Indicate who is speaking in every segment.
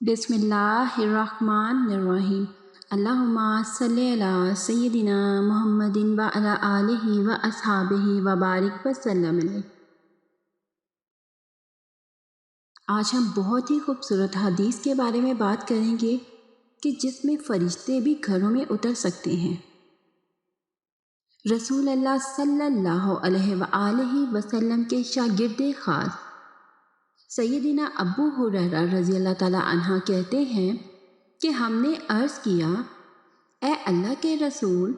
Speaker 1: بسم اللہ الرحمن الرحیم۔ اللہم صلی علی سیدنا محمد وعلی آلہ و اصحابہ وبارک وسلم علیہ۔ آج ہم بہت ہی خوبصورت حدیث کے بارے میں بات کریں گے کہ جس میں فرشتے بھی گھروں میں اتر سکتے ہیں۔ رسول اللہ صلی اللہ علیہ وآلہ وسلم کے شاگرد خاص سیدنا ابو ہریرہ رضی اللہ تعالیٰ عنہ کہتے ہیں کہ ہم نے عرض کیا، اے اللہ کے رسول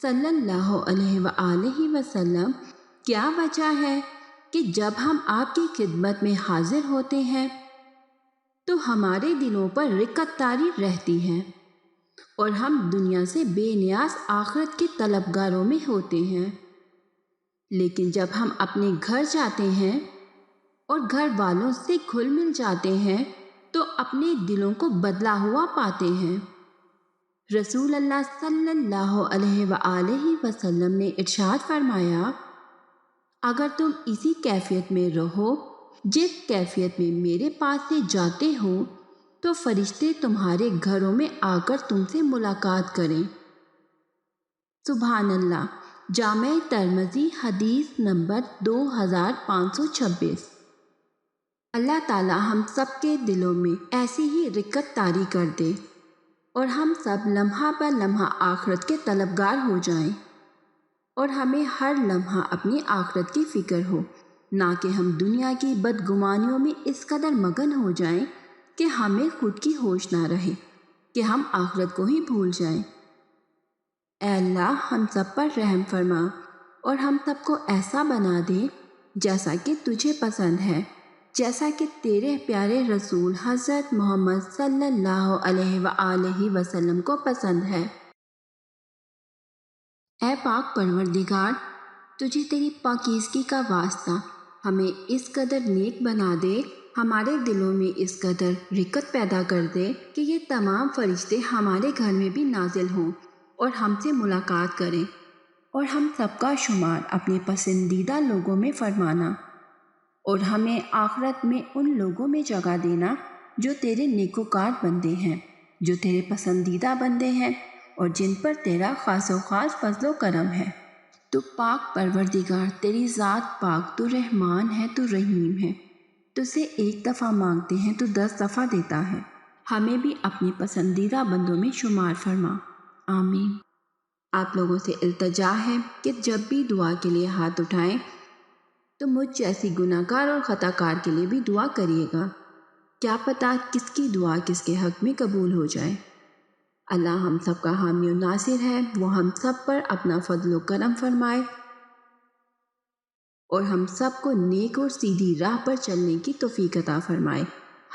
Speaker 1: صلی اللہ علیہ وآلہ وسلم، کیا وجہ ہے کہ جب ہم آپ کی خدمت میں حاضر ہوتے ہیں تو ہمارے دلوں پر رقت طاری رہتی ہے اور ہم دنیا سے بے نیاز آخرت کے طلبگاروں میں ہوتے ہیں، لیکن جب ہم اپنے گھر جاتے ہیں اور گھر والوں سے گھل مل جاتے ہیں تو اپنے دلوں کو بدلا ہوا پاتے ہیں۔ رسول اللہ صلی اللہ علیہ وآلہ وسلم نے ارشاد فرمایا، اگر تم اسی کیفیت میں رہو جس کیفیت میں میرے پاس سے جاتے ہو تو فرشتے تمہارے گھروں میں آ کر تم سے ملاقات کریں۔ سبحان اللہ۔ جامع ترمذی حدیث نمبر 2526۔ اللہ تعالی ہم سب کے دلوں میں ایسی ہی رقت طاری کر دے اور ہم سب لمحہ بہ لمحہ آخرت کے طلبگار ہو جائیں اور ہمیں ہر لمحہ اپنی آخرت کی فکر ہو، نہ کہ ہم دنیا کی بدگمانیوں میں اس قدر مگن ہو جائیں کہ ہمیں خود کی ہوش نہ رہے کہ ہم آخرت کو ہی بھول جائیں۔ اے اللہ ہم سب پر رحم فرما اور ہم سب کو ایسا بنا دے جیسا کہ تجھے پسند ہے، جیسا کہ تیرے پیارے رسول حضرت محمد صلی اللہ علیہ وآلہ وسلم کو پسند ہے۔ اے پاک پروردگار، تجھے تیری پاکیزگی کا واسطہ ہمیں اس قدر نیک بنا دے، ہمارے دلوں میں اس قدر رقت پیدا کر دے کہ یہ تمام فرشتے ہمارے گھر میں بھی نازل ہوں اور ہم سے ملاقات کریں اور ہم سب کا شمار اپنے پسندیدہ لوگوں میں فرمانا اور ہمیں آخرت میں ان لوگوں میں جگہ دینا جو تیرے نیکوکار بندے ہیں، جو تیرے پسندیدہ بندے ہیں اور جن پر تیرا خاص و خاص فضل و کرم ہے۔ تو پاک پروردگار، تیری ذات پاک، تو رحمان ہے، تو رحیم ہے، تجھ سے ایک دفعہ مانگتے ہیں تو 10 دفعہ دیتا ہے، ہمیں بھی اپنی پسندیدہ بندوں میں شمار فرما، آمین۔ آپ لوگوں سے التجا ہے کہ جب بھی دعا کے لیے ہاتھ اٹھائیں تو مجھ جیسی گناہ گار اور خطا کار کے لیے بھی دعا کریے گا، کیا پتہ کس کی دعا کس کے حق میں قبول ہو جائے۔ اللہ ہم سب کا حامی و ناصر ہے، وہ ہم سب پر اپنا فضل و کرم فرمائے اور ہم سب کو نیک اور سیدھی راہ پر چلنے کی توفیق عطا فرمائے،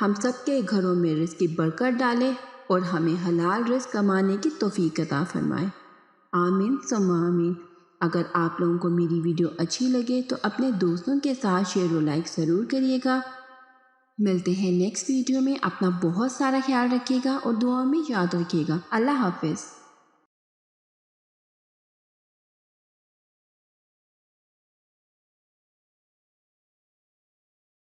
Speaker 1: ہم سب کے گھروں میں رزق کی برکت ڈالے اور ہمیں حلال رزق کمانے کی توفیق عطا فرمائے، آمین ثم آمین۔ اگر آپ لوگوں کو میری ویڈیو اچھی لگے تو اپنے دوستوں کے ساتھ شیئر و لائک ضرور کریے گا۔ ملتے ہیں نیکسٹ ویڈیو میں، اپنا بہت سارا خیال رکھیے گا اور دعاؤں میں یاد رکھیے گا۔ اللہ حافظ۔